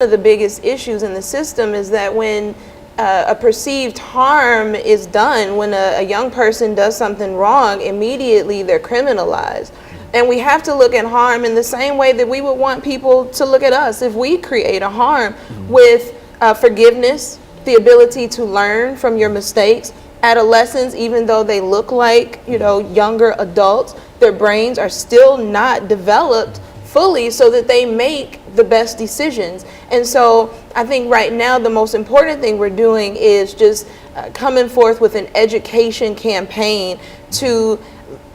of the biggest issues in the system is that when a perceived harm is done, when a young person does something wrong, immediately they're criminalized. And we have to look at harm in the same way that we would want people to look at us if we create a harm, with forgiveness, the ability to learn from your mistakes. Adolescents, even though they look like, younger adults, their brains are still not developed fully so that they make the best decisions. And so I think right now the most important thing we're doing is just coming forth with an education campaign to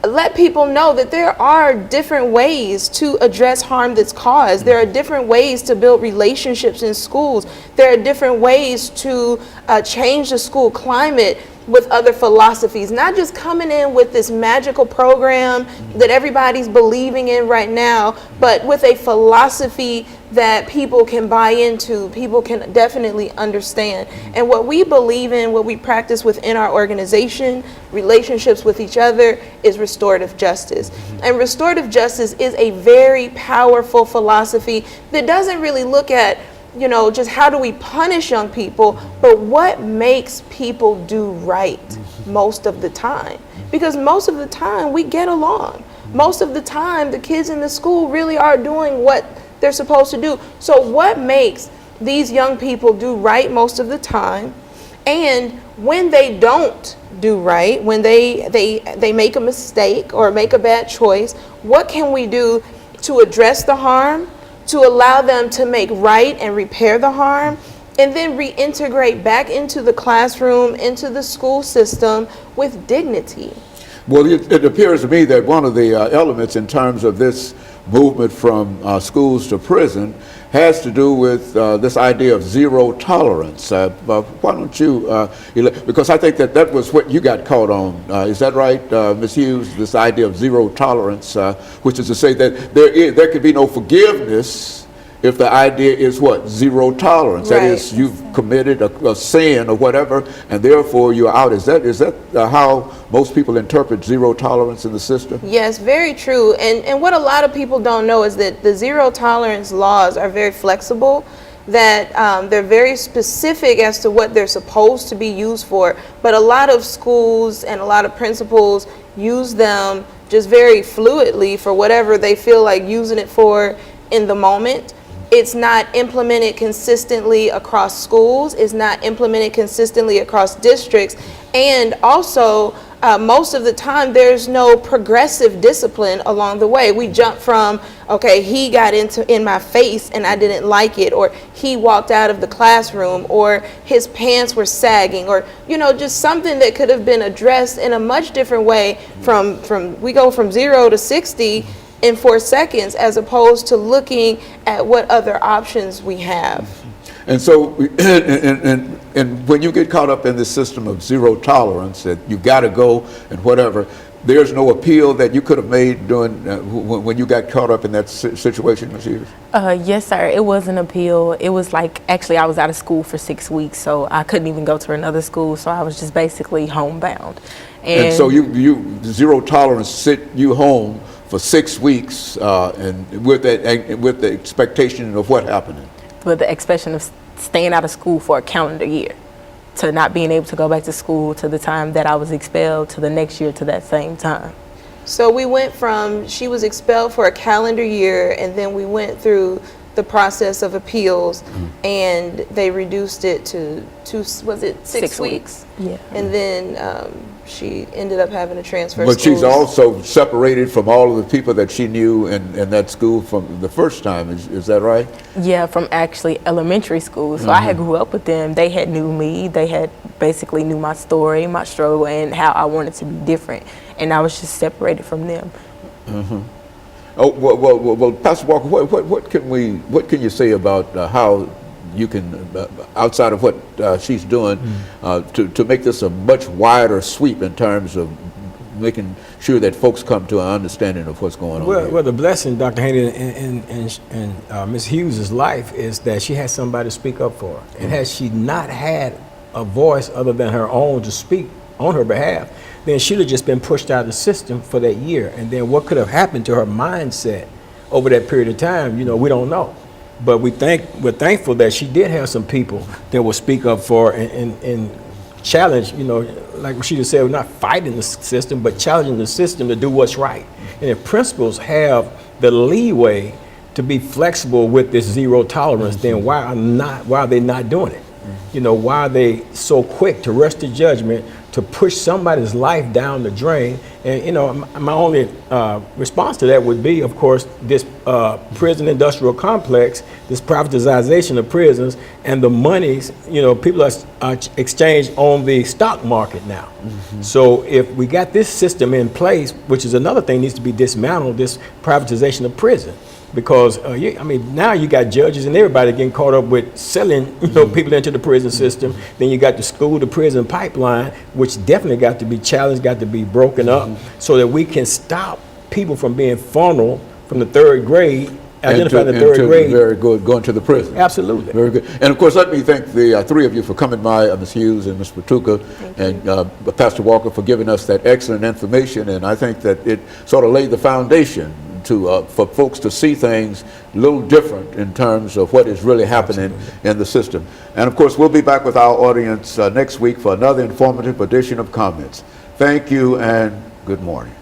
let people know that there are different ways to address harm that's caused. There are different ways to build relationships in schools. There are different ways to change the school climate with other philosophies, not just coming in with this magical program that everybody's believing in right now, but with a philosophy that people can buy into, people can definitely understand. And what we believe in, what we practice within our organization, relationships with each other, is restorative justice. And restorative justice is a very powerful philosophy that doesn't really look at just how do we punish young people, but what makes people do right most of the time. Because most of the time we get along. Most of the time the kids in the school really are doing what they're supposed to do. So what makes these young people do right most of the time? And when they don't do right, when they make a mistake or make a bad choice, what can we do to address the harm, to allow them to make right and repair the harm, and then reintegrate back into the classroom, into the school system with dignity? Well, it appears to me that one of the elements in terms of this movement from schools to prison has to do with this idea of zero tolerance. Why don't you, because I think that was what you got caught on. Is that right, Ms. Hughes? This idea of zero tolerance, which is to say that there could be no forgiveness if the idea is what? Zero tolerance. Right. That is, you've committed a sin or whatever, and therefore you're out. Is that how most people interpret zero tolerance in the system? Yes, very true. And what a lot of people don't know is that the zero tolerance laws are very flexible, that they're very specific as to what they're supposed to be used for. But a lot of schools and a lot of principals use them just very fluidly for whatever they feel like using it for in the moment. It's not implemented consistently across schools. It's not implemented consistently across districts. And also, most of the time, there's no progressive discipline along the way. We jump from, okay, he got in my face and I didn't like it, or he walked out of the classroom, or his pants were sagging, or, just something that could have been addressed in a much different way. We go from 0 to 60 in 4 seconds, as opposed to looking at what other options we have. And so, and when you get caught up in this system of zero tolerance, that you got to go and whatever, there's no appeal that you could have made during when you got caught up in that situation, Ms. Hughes? Yes, sir. It was an appeal. It was like, actually, I was out of school for 6 weeks, so I couldn't even go to another school, so I was just basically homebound. And so you zero tolerance sent you home for 6 weeks, and with the expectation of what happened? With the expectation of staying out of school for a calendar year, to not being able to go back to school to the time that I was expelled, to the next year to that same time. So we went from, she was expelled for a calendar year, and then we went through the process of appeals, and they reduced it to six weeks? Yeah. And then she ended up having to transfer But schools. she's also separated from all of the people that she knew in that school from the first time. Is that right? Yeah, from actually elementary school. So I had grew up with them. They had knew me. They had basically knew my story, my struggle, and how I wanted to be different. And I was just separated from them. Oh well, Pastor Walker, what can you say about how you can, outside of what she's doing, to make this a much wider sweep in terms of making sure that folks come to an understanding of what's going on? Well, the blessing, Dr. Haney, in Ms. Hughes' life is that she had somebody to speak up for her. And had she not had a voice other than her own to speak on her behalf, then she'd have just been pushed out of the system for that year. And then what could have happened to her mindset over that period of time, we don't know. But we're thankful that she did have some people that will speak up for her and challenge, like Rashida said, we're not fighting the system, but challenging the system to do what's right. And if principals have the leeway to be flexible with this zero tolerance, then why are they not doing it? Why are they so quick to rush to judgment, to push somebody's life down the drain? And my only response to that would be, of course, this prison industrial complex, this privatization of prisons, and the monies, people are exchanged on the stock market now. So if we got this system in place, which is another thing needs to be dismantled, this privatization of prison. Because now you got judges and everybody getting caught up with selling people into the prison system. Then you got the school to prison pipeline, which definitely got to be challenged, got to be broken up, so that we can stop people from being funneled from the third grade, identifying the third grade. Very good, going to the prison. Absolutely. Very good. And of course, let me thank the three of you for coming by, Ms. Hughes and Ms. Fatuga, and Pastor Walker for giving us that excellent information. And I think that it sort of laid the foundation for folks to see things a little different in terms of what is really happening in the system. And of course, we'll be back with our audience next week for another informative edition of Comments. Thank you and good morning.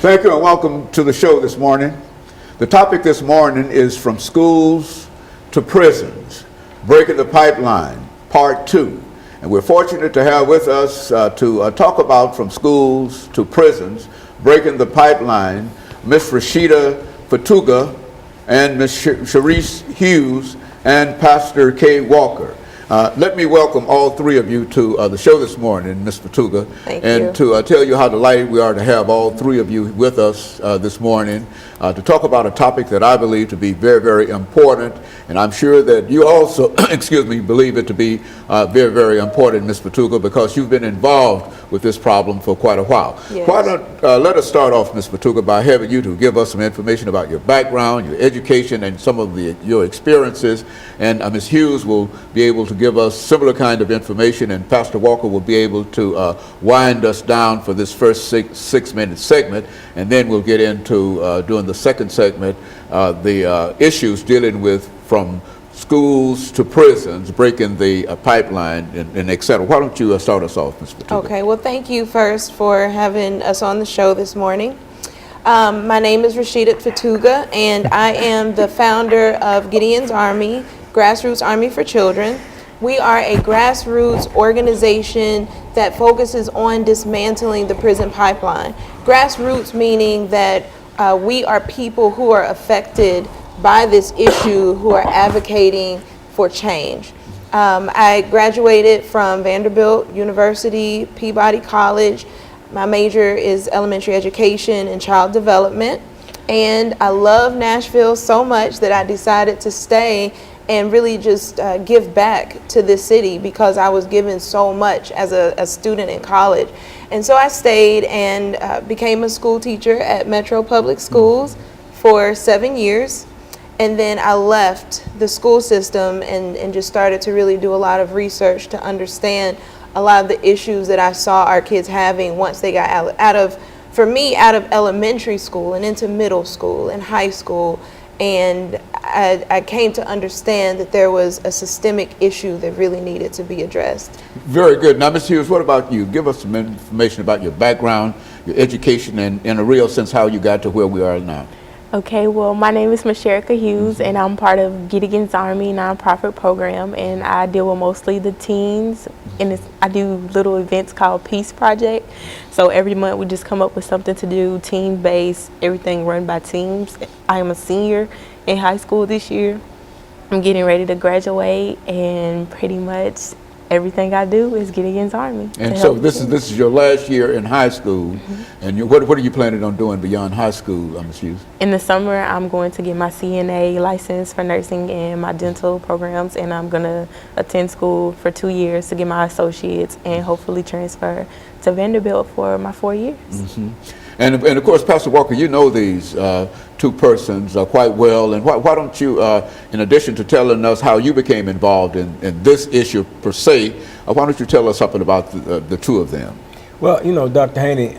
Thank you and welcome to the show this morning. The topic this morning is From Schools to Prisons, Breaking the Pipeline, Part 2. And we're fortunate to have with us to talk about From Schools to Prisons, Breaking the Pipeline, Ms. Rashida Fatuga and Ms. Sharice Hughes and Pastor KWalker. Let me welcome all three of you to the show this morning, Ms. Fatuga, and to tell you how delighted we are to have all three of you with us this morning to talk about a topic that I believe to be very, very important, and I'm sure that you also, excuse me, believe it to be very, very important, Ms. Fatuga, because you've been involved with this problem for quite a while. Yes. Why don't let us start off, Ms. Fatuga, by having you to give us some information about your background, your education, and some of your experiences, and Ms. Hughes will be able to give us similar kind of information, and Pastor Walker will be able to wind us down for this first six-minute segment, and then we'll get into doing the second segment, the issues dealing with from schools to prisons, breaking the pipeline, and et cetera. Why don't you start us off, Ms. Fatuga? Okay, well, thank you first for having us on the show this morning. My name is Rashida Fatuga, and I am the founder of Gideon's Army, Grassroots Army for Children. We are a grassroots organization that focuses on dismantling the prison pipeline. Grassroots meaning that we are people who are affected by this issue, who are advocating for change. I graduated from Vanderbilt University, Peabody College. My major is elementary education and child development. And I love Nashville so much that I decided to stay and really just give back to this city because I was given so much as a student in college. And so I stayed and became a school teacher at Metro Public Schools for 7 years. And then I left the school system and just started to really do a lot of research to understand a lot of the issues that I saw our kids having once they got out of elementary school and into middle school and high school. And I came to understand that there was a systemic issue that really needed to be addressed. Very good. Now, Ms. Hughes, what about you? Give us some information about your background, your education, and in a real sense, how you got to where we are now. Okay, well, my name is Ms. Hughes, and I'm part of Gideon's Army nonprofit program, and I deal with mostly the teens, and I do little events called Peace Project. So every month we just come up with something to do, team-based, everything run by teams. I am a senior in high school this year. I'm getting ready to graduate, and pretty much everything I do is Gideon's Army. And so this is your last year in high school, and what are you planning on doing beyond high school, Ms. Hughes? In the summer, I'm going to get my CNA license for nursing and my dental programs, and I'm going to attend school for 2 years to get my associates and hopefully transfer to Vanderbilt for my 4 years. And of course, Pastor Walker, you know these two persons quite well, and why don't you, in addition to telling us how you became involved in this issue per se, why don't you tell us something about the two of them? Well, you know, Dr. Haney,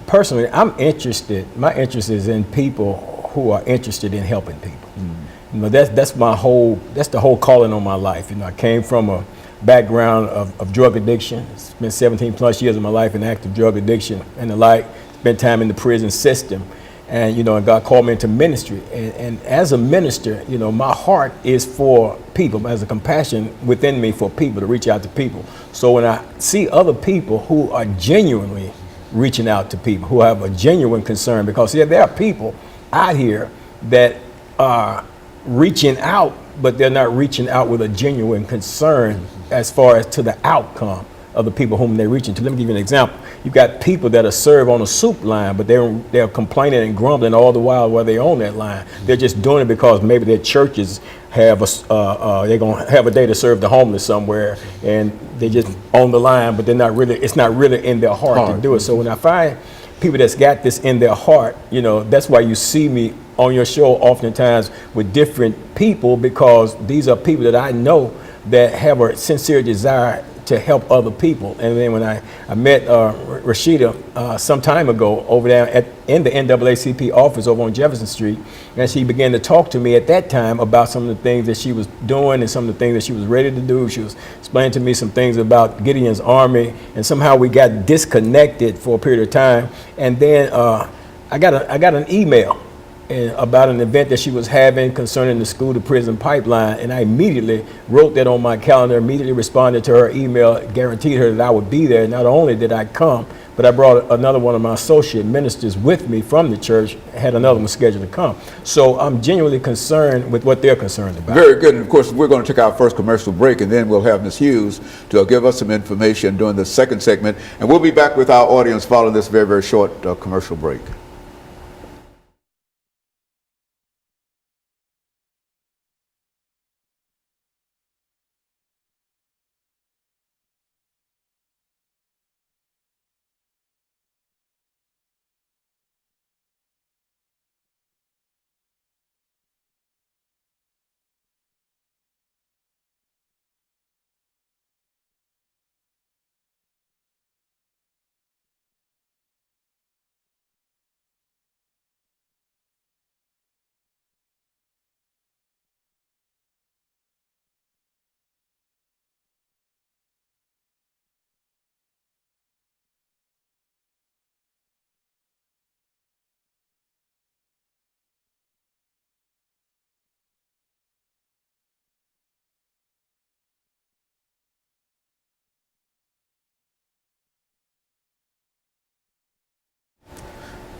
personally, I'm interested. My interest is in people who are interested in helping people. You know, that's the whole calling on my life. You know, I came from a background of drug addiction. Spent 17 plus years of my life in active drug addiction and the like. Spent time in the prison system, and you know, and God called me into ministry. And as a minister, you know, my heart is for people. As a compassion within me for people, to reach out to people. So when I see other people who are genuinely reaching out to people, who have a genuine concern, because there are people out here that are reaching out, but they're not reaching out with a genuine concern as far as to the outcome of the people whom they're reaching to. Let me give you an example. You've got people that are served on a soup line, but they're complaining and grumbling all the while they're on that line. They're just doing it because maybe their churches have they're gonna have a day to serve the homeless somewhere, and they just on the line, but it's not really in their heart to do it. So when I find people that's got this in their heart, you know, that's why you see me on your show oftentimes with different people, because these are people that I know that have a sincere desire to help other people. And then when I met Rashida some time ago over there in the NAACP office over on Jefferson Street, and she began to talk to me at that time about some of the things that she was doing and some of the things that she was ready to do. She was explaining to me some things about Gideon's Army, and somehow we got disconnected for a period of time. And then I got an email about an event that she was having concerning the school to prison pipeline, and I immediately wrote that on my calendar, immediately responded to her email, guaranteed her that I would be there. Not only did I come, but I brought another one of my associate ministers with me from the church, had another one scheduled to come. So I'm genuinely concerned with what they're concerned about. Very good. And of course, we're going to take our first commercial break, and then we'll have Ms. Hughes to give us some information during the second segment. And we'll be back with our audience following this very, very short commercial break.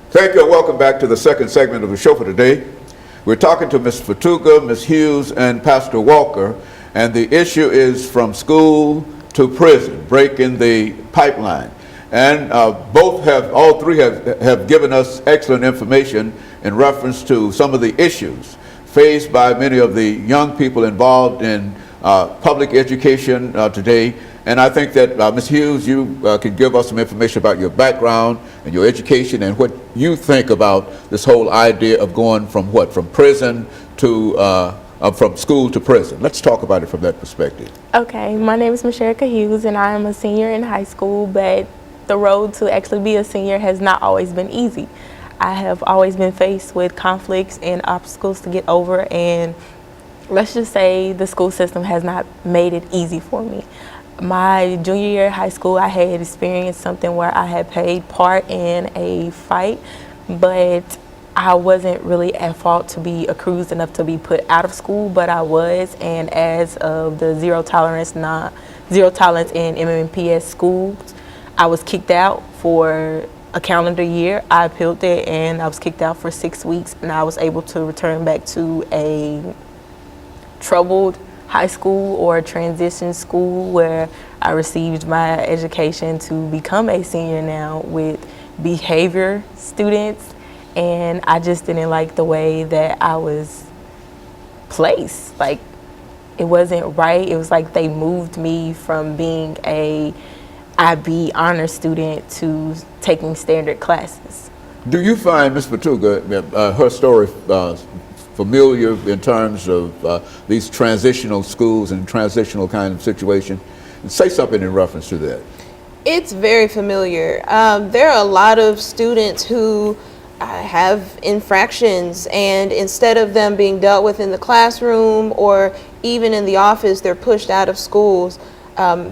Thank you, and welcome back to the second segment of the show for today. We're talking to Ms. Fatuga, Ms. Hughes, and Pastor Walker, and the issue is from school to prison, breaking the pipeline. And all three have given us excellent information in reference to some of the issues faced by many of the young people involved in public education today. And I think that, Ms. Hughes, you can give us some information about your background and your education and what you think about this whole idea of going from prison to, from school to prison. Let's talk about it from that perspective. Okay, my name is Hughes, and I am a senior in high school, but the road to actually be a senior has not always been easy. I have always been faced with conflicts and obstacles to get over, and let's just say the school system has not made it easy for me. My junior year of high school, I had experienced something where I had played part in a fight, but I wasn't really at fault to be accused enough to be put out of school, but I was, and as of the zero tolerance in MMPS schools, I was kicked out for a calendar year. I appealed it, and I was kicked out for 6 weeks, and I was able to return back to a troubled high school or a transition school where I received my education to become a senior now with behavior students, and I just didn't like the way that I was placed. Like, it wasn't right. It was like they moved me from being a IB honor student to taking standard classes. Do you find, Ms. Fatuga, her story familiar in terms of these transitional schools and transitional kind of situation? Say something in reference to that. It's very familiar. There are a lot of students who have infractions, and instead of them being dealt with in the classroom or even in the office, they're pushed out of schools,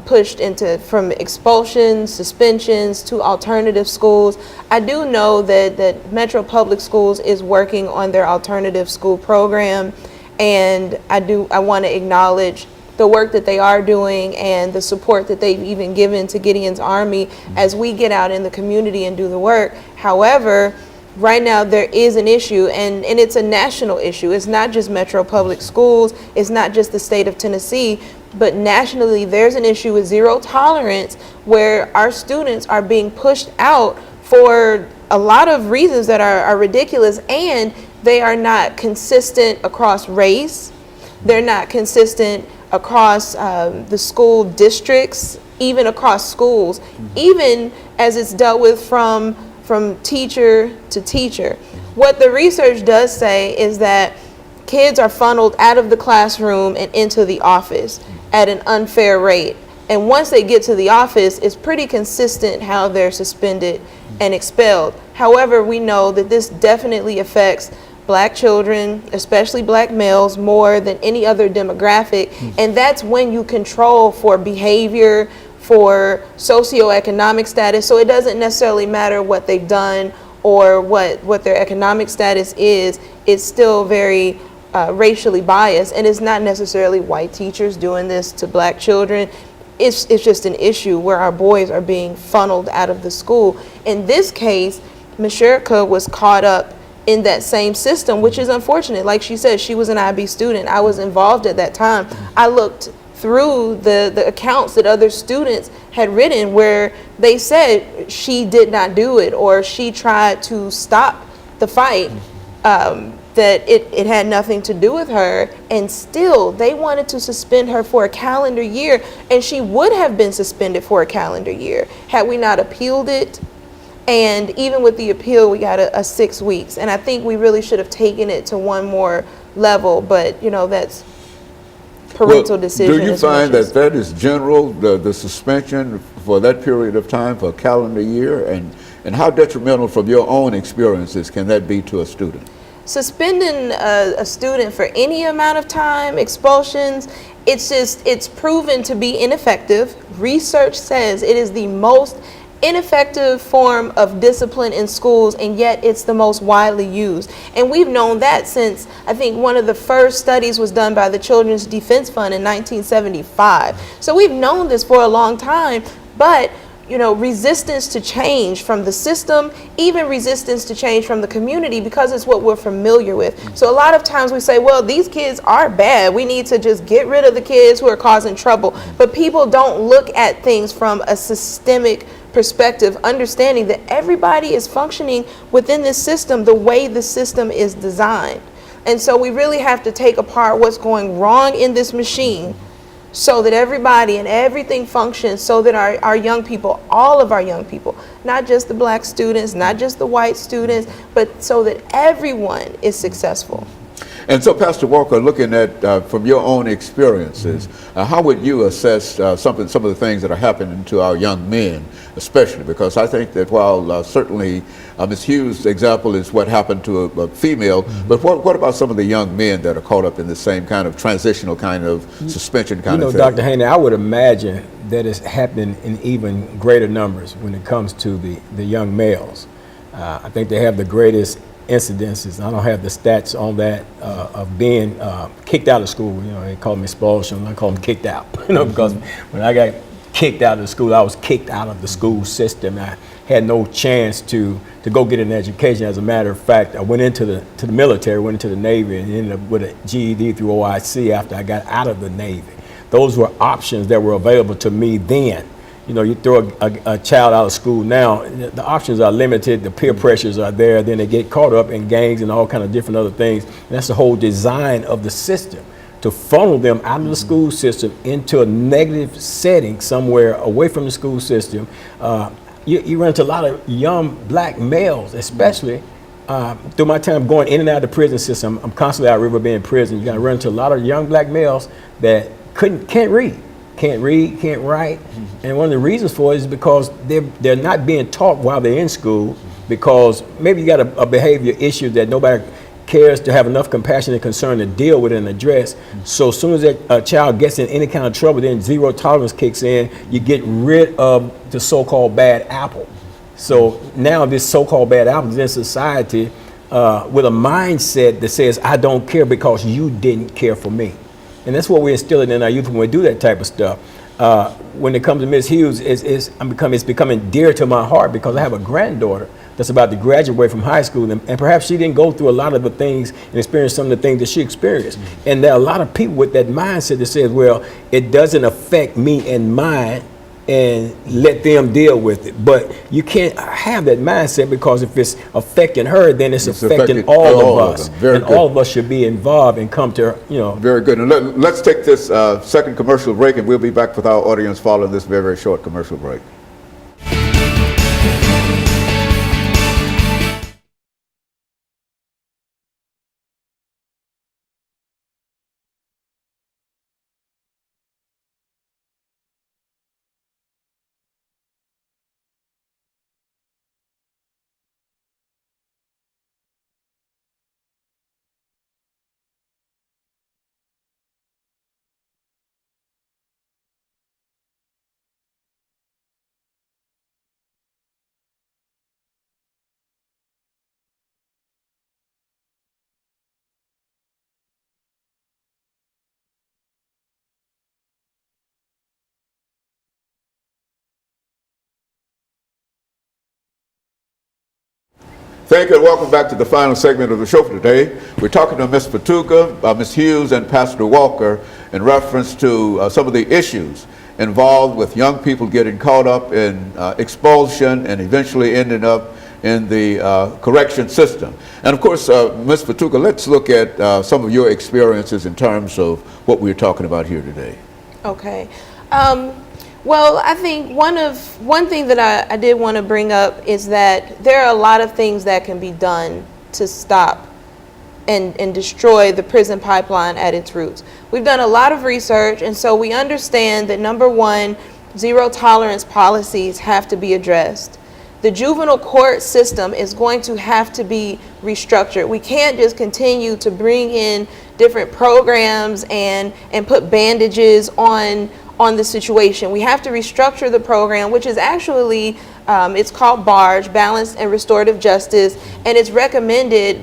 pushed into from expulsions, suspensions to alternative schools. I do know that Metro Public Schools is working on their alternative school program, and I want to acknowledge the work that they are doing and the support that they've even given to Gideon's Army as we get out in the community and do the work. However, right now there is an issue, and it's a national issue. It's not just Metro Public Schools, it's not just the state of Tennessee, but nationally there's an issue with zero tolerance where our students are being pushed out for a lot of reasons that are ridiculous, and they are not consistent across race. They're not consistent across the school districts, even across schools, even as it's dealt with from teacher to teacher. What the research does say is that kids are funneled out of the classroom and into the office at an unfair rate. And once they get to the office, it's pretty consistent how they're suspended and expelled. However, we know that this definitely affects Black children, especially Black males, more than any other demographic. And that's when you control for behavior, for socioeconomic status. So it doesn't necessarily matter what they've done or what their economic status is, it's still very racially biased, and it's not necessarily white teachers doing this to black children. It's just an issue where our boys are being funneled out of the school. In this case, Mashirka was caught up in that same system, which is unfortunate. Like she said, she was an IB student. I was involved at that time. I looked through the accounts that other students had written where they said she did not do it, or she tried to stop the fight, that it had nothing to do with her, and still they wanted to suspend her for a calendar year, and she would have been suspended for a calendar year had we not appealed it. And even with the appeal, we got a 6 weeks, and I think we really should have taken it to one more level, but that's parental decision. Do you find that that is general, the suspension for that period of time, for a calendar year, and how detrimental from your own experiences can that be to a student? Suspending a student for any amount of time, expulsions, it's proven to be ineffective. Research says it is the most ineffective form of discipline in schools, and yet it's the most widely used. And we've known that since, I think, one of the first studies was done by the Children's Defense Fund in 1975. So we've known this for a long time, but resistance to change from the system, even resistance to change from the community, because it's what we're familiar with. So a lot of times we say, well, these kids are bad. We need to just get rid of the kids who are causing trouble. But people don't look at things from a systemic perspective, understanding that everybody is functioning within this system the way the system is designed. And so we really have to take apart what's going wrong in this machine, so that everybody and everything functions, so that our young people, all of our young people, not just the black students, not just the white students, but so that everyone is successful. And so, Pastor Walker, looking at from your own experiences, how would you assess some of the things that are happening to our young men, especially? Because I think that while certainly Ms. Hughes' example is what happened to a female, but what about some of the young men that are caught up in the same kind of transitional kind of suspension kind of thing? Dr. Haney, I would imagine that it's happening in even greater numbers when it comes to the young males. I think they have the greatest incidences. I don't have the stats on that of being kicked out of school. They call them expulsion. I call them kicked out. Because when I got kicked out of school, I was kicked out of the school system. I had no chance to go get an education. As a matter of fact, I went into the military, went into the Navy, and ended up with a GED through OIC after I got out of the Navy. Those were options that were available to me then. You throw a child out of school now, the options are limited, the peer pressures are there, then they get caught up in gangs and all kind of different other things. And that's the whole design of the system, to funnel them out of the school system into a negative setting somewhere away from the school system. You run into a lot of young black males, especially through my time going in and out of the prison system. I'm constantly out River Bend prison. You're gonna run into a lot of young black males that can't read, can't write. And one of the reasons for it is because they're not being taught while they're in school, because maybe you got a behavior issue that nobody cares to have enough compassion and concern to deal with and address. So as soon as a child gets in any kind of trouble, then zero tolerance kicks in. You get rid of the so-called bad apple. So now this so-called bad apple is in society with a mindset that says, I don't care because you didn't care for me. And that's what we're instilling in our youth when we do that type of stuff. When it comes to Ms. Hughes, it's becoming dear to my heart, because I have a granddaughter that's about to graduate from high school, and perhaps she didn't go through a lot of the things and experience some of the things that she experienced. And there are a lot of people with that mindset that says, well, it doesn't affect me and mine, and let them deal with it. But you can't have that mindset, because if it's affecting her, then it's affecting all of us. And all of us should be involved and come to, Very good. And let's take this second commercial break, and we'll be back with our audience following this very, very short commercial break. Thank you and welcome back to the final segment of the show for today. We're talking to Ms. Fatuga, Ms. Hughes, and Pastor Walker in reference to some of the issues involved with young people getting caught up in expulsion and eventually ending up in the correction system. And of course, Ms. Fatuga, let's look at some of your experiences in terms of what we're talking about here today. Okay. Well, I think one thing that I did want to bring up is that there are a lot of things that can be done to stop and destroy the prison pipeline at its roots. We've done a lot of research, and so we understand that number one, zero tolerance policies have to be addressed. The juvenile court system is going to have to be restructured. We can't just continue to bring in different programs and put bandages on the situation. We have to restructure the program, which is actually, it's called BARGE, Balanced and Restorative Justice, and it's recommended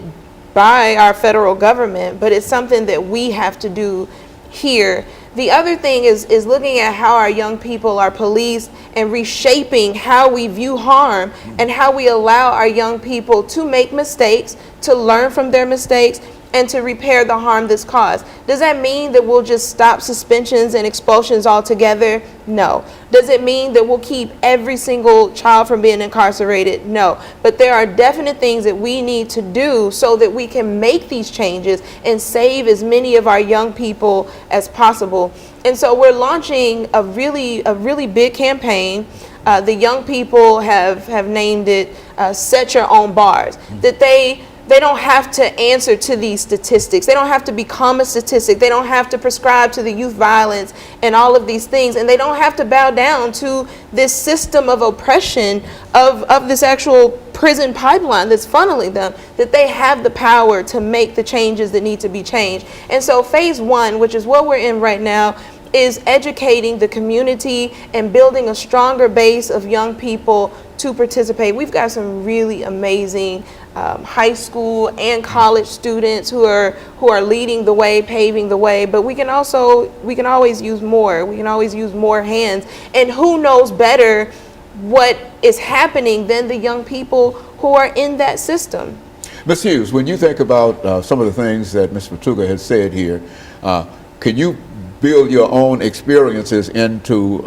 by our federal government, but it's something that we have to do here. The other thing is looking at how our young people are policed and reshaping how we view harm and how we allow our young people to make mistakes, to learn from their mistakes, and to repair the harm that's caused. Does that mean that we'll just stop suspensions and expulsions altogether? No. Does it mean that we'll keep every single child from being incarcerated? No. But there are definite things that we need to do so that we can make these changes and save as many of our young people as possible. And so we're launching a really big campaign. The young people have named it Set Your Own Bars, that they don't have to answer to these statistics. They don't have to become a statistic. They don't have to prescribe to the youth violence and all of these things. And they don't have to bow down to this system of oppression of this actual prison pipeline that's funneling them, that they have the power to make the changes that need to be changed. And so phase one, which is what we're in right now, is educating the community and building a stronger base of young people to participate. We've got some really amazing high school and college students who are leading the way, paving the way, but we can always use more. We can always use more hands. And who knows better what is happening than the young people who are in that system? Ms. Hughes, when you think about some of the things that Ms. Fatuga has said here, can you build your own experiences into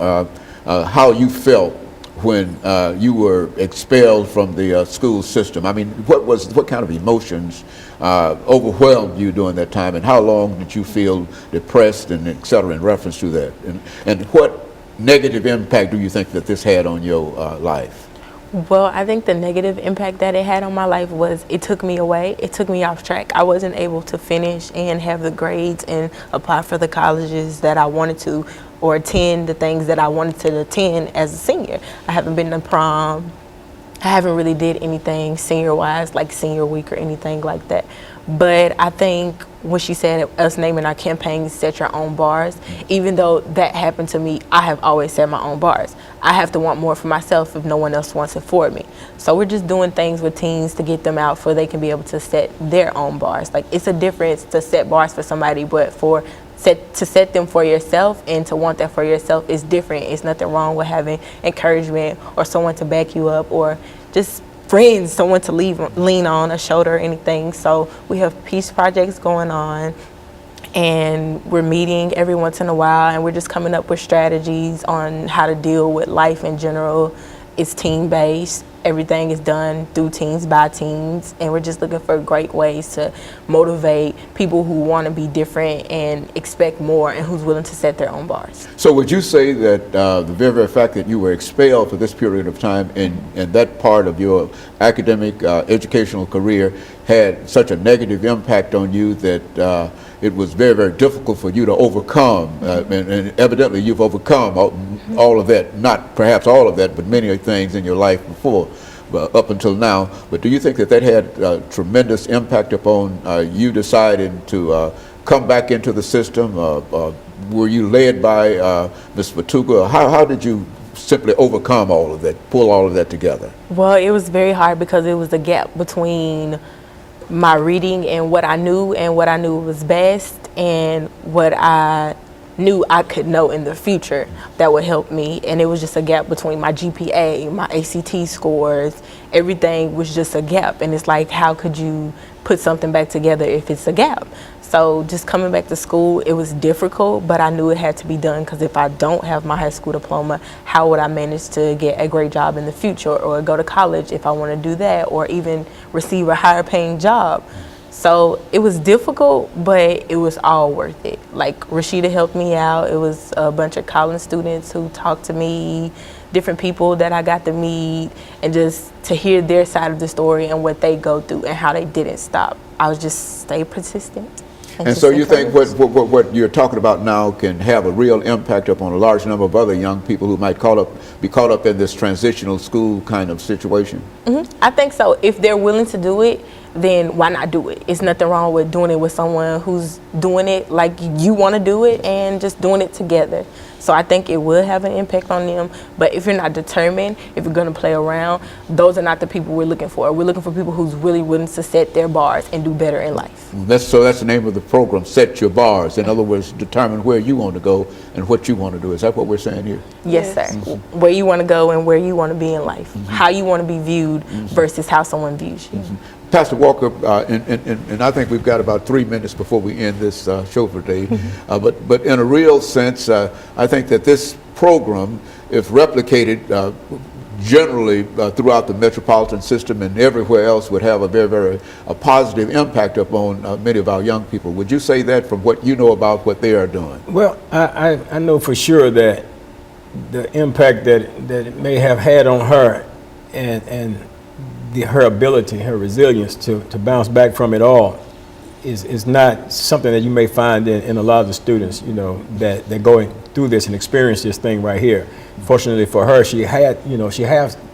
how you felt when you were expelled from the school system? I mean, what kind of emotions overwhelmed you during that time, and how long did you feel depressed and et cetera in reference to that? And what negative impact do you think that this had on your life? Well, I think the negative impact that it had on my life was it took me away. It took me off track. I wasn't able to finish and have the grades and apply for the colleges that I wanted to, or attend the things that I wanted to attend as a senior. I haven't been to prom. I haven't really did anything senior-wise, like senior week or anything like that. But I think when she said us naming our campaign Set Your Own Bars, even though that happened to me, I have always set my own bars. I have to want more for myself if no one else wants it for me. So we're just doing things with teens to get them out so they can be able to set their own bars. Like, it's a difference to set bars for somebody, but to set them for yourself and to want that for yourself is different. It's nothing wrong with having encouragement or someone to back you up, or just friends, someone to lean on, a shoulder or anything. So we have peace projects going on, and we're meeting every once in a while, and we're just coming up with strategies on how to deal with life in general. It's team-based. Everything is done through teams, by teams, and we're just looking for great ways to motivate people who want to be different and expect more, and who's willing to set their own bars. So would you say that the very fact that you were expelled for this period of time and that part of your academic educational career had such a negative impact on you that it was very, very difficult for you to overcome, and evidently you've overcome all of that, not perhaps all of that, but many things in your life before, up until now. But do you think that that had a tremendous impact upon you deciding to come back into the system? Were you led by Ms. Fatuga? How did you simply overcome all of that, pull all of that together? Well, it was very hard because it was a gap between my reading and what I knew was best, and what I knew I could know in the future that would help me. And it was just a gap between my GPA, my ACT scores, everything was just a gap. And it's like, how could you put something back together if it's a gap? So just coming back to school, it was difficult, but I knew it had to be done, because if I don't have my high school diploma, how would I manage to get a great job in the future, or go to college if I want to do that, or even receive a higher paying job? So it was difficult, but it was all worth it. Like, Rashida helped me out. It was a bunch of college students who talked to me, different people that I got to meet, and just to hear their side of the story and what they go through and how they didn't stop. I was just stay persistent. And so you think what you're talking about now can have a real impact upon a large number of other young people who might be caught up in this transitional school kind of situation? I think so. If they're willing to do it, then why not do it? It's nothing wrong with doing it with someone who's doing it like you want to do it, and just doing it together. So I think it will have an impact on them. But if you're not determined, if you're going to play around, those are not the people we're looking for. We're looking for people who's really willing to set their bars and do better in life. So that's the name of the program, Set Your Bars. In other words, determine where you want to go and what you want to do. Is that what we're saying here? Yes, sir. Where you want to go and where you want to be in life. How you want to be viewed versus how someone views you. Pastor Walker, and I think we've got about 3 minutes before we end this show for today. But in a real sense, I think that this program, if replicated generally throughout the metropolitan system and everywhere else, would have a very positive impact upon many of our young people. Would you say that from what you know about what they are doing? Well, I know for sure that the impact that it may have had on her, and her ability, her resilience to bounce back from it all is not something that you may find in a lot of the students, you know, that they're going through this and experience this thing right here. Fortunately for her, she has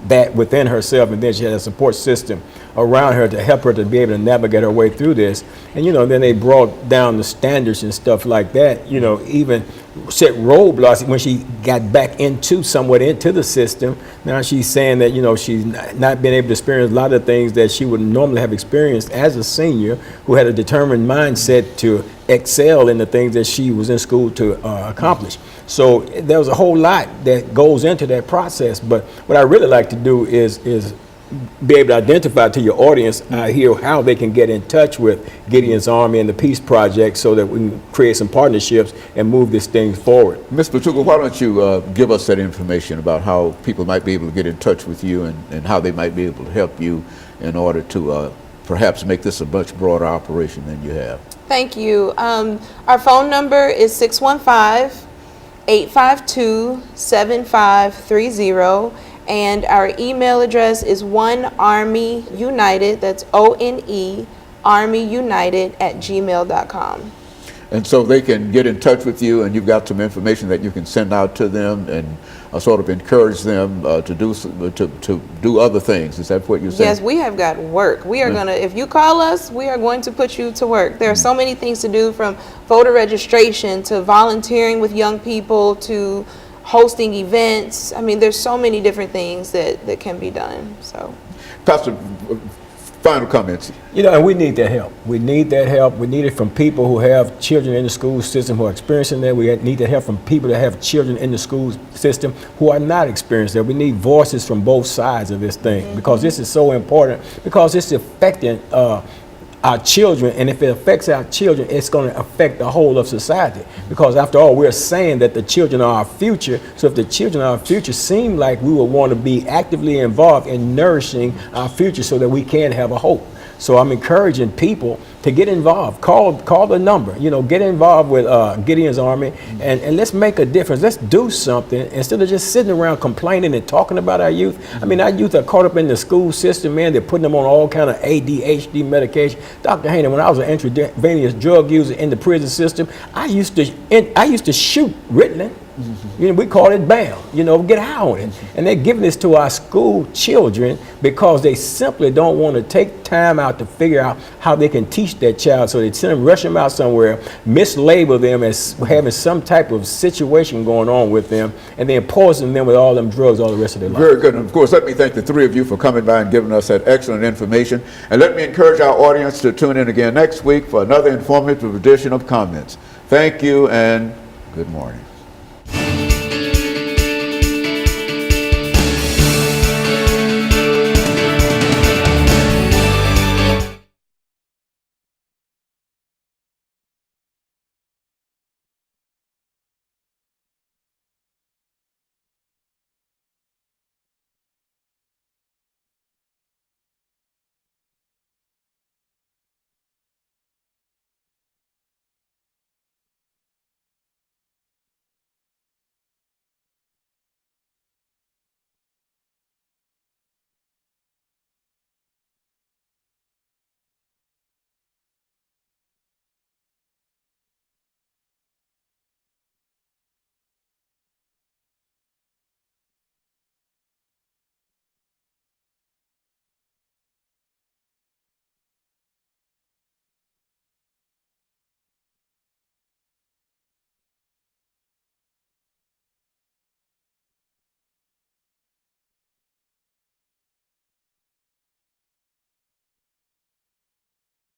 that within herself, and then she had a support system around her to help her to be able to navigate her way through this. And, you know, then they brought down the standards and stuff like that, you know, even set roadblocks when she got back somewhat into the system. Now she's saying that, you know, she's not been able to experience a lot of things that she would normally have experienced as a senior who had a determined mindset to excel in the things that she was in school to accomplish. So there was a whole lot that goes into that process. But what I really like to do is be able to identify to your audience here how they can get in touch with Gideon's Army and the Peace Project, so that we can create some partnerships and move this thing forward. Ms. Fatuga, why don't you give us that information about how people might be able to get in touch with you, and how they might be able to help you in order to perhaps make this a much broader operation than you have. Thank you. Our phone number is 615-852-7530. And our email address is onearmyunited, that's ONE, armyunited@gmail.com. And so they can get in touch with you, and you've got some information that you can send out to them and sort of encourage them to do other things. Is that what you're saying? Yes, we have got work. We are going to, if you call us, we are going to put you to work. There are so many things to do, from voter registration to volunteering with young people to hosting events. I mean, there's so many different things that can be done. So, Pastor, final comments. You know, and we need that help. We need that help. We need it from people who have children in the school system who are experiencing that. We need that help from people that have children in the school system who are not experiencing that. We need voices from both sides of this thing, because this is so important, because it's affecting our children, and if it affects our children, it's going to affect the whole of society, because after all, we're saying that the children are our future. So if the children are our future, seem like we will want to be actively involved in nourishing our future so that we can have a hope. So I'm encouraging people to get involved. Call the number, you know, get involved with Gideon's Army, and let's make a difference. Let's do something instead of just sitting around complaining and talking about our youth. I mean, our youth are caught up in the school system, man. They're putting them on all kind of ADHD medication. Dr. Haney, when I was an intravenous drug user in the prison system, I used to shoot Ritalin. You know, we call it bail, you know, get high on it. And they're giving this to our school children because they simply don't want to take time out to figure out how they can teach that child. So they send them, rush them out somewhere, mislabel them as having some type of situation going on with them, and then poison them with all them drugs all the rest of their life. Very good. And of course, let me thank the three of you for coming by and giving us that excellent information. And let me encourage our audience to tune in again next week for another informative edition of Comments. Thank you, and Good morning.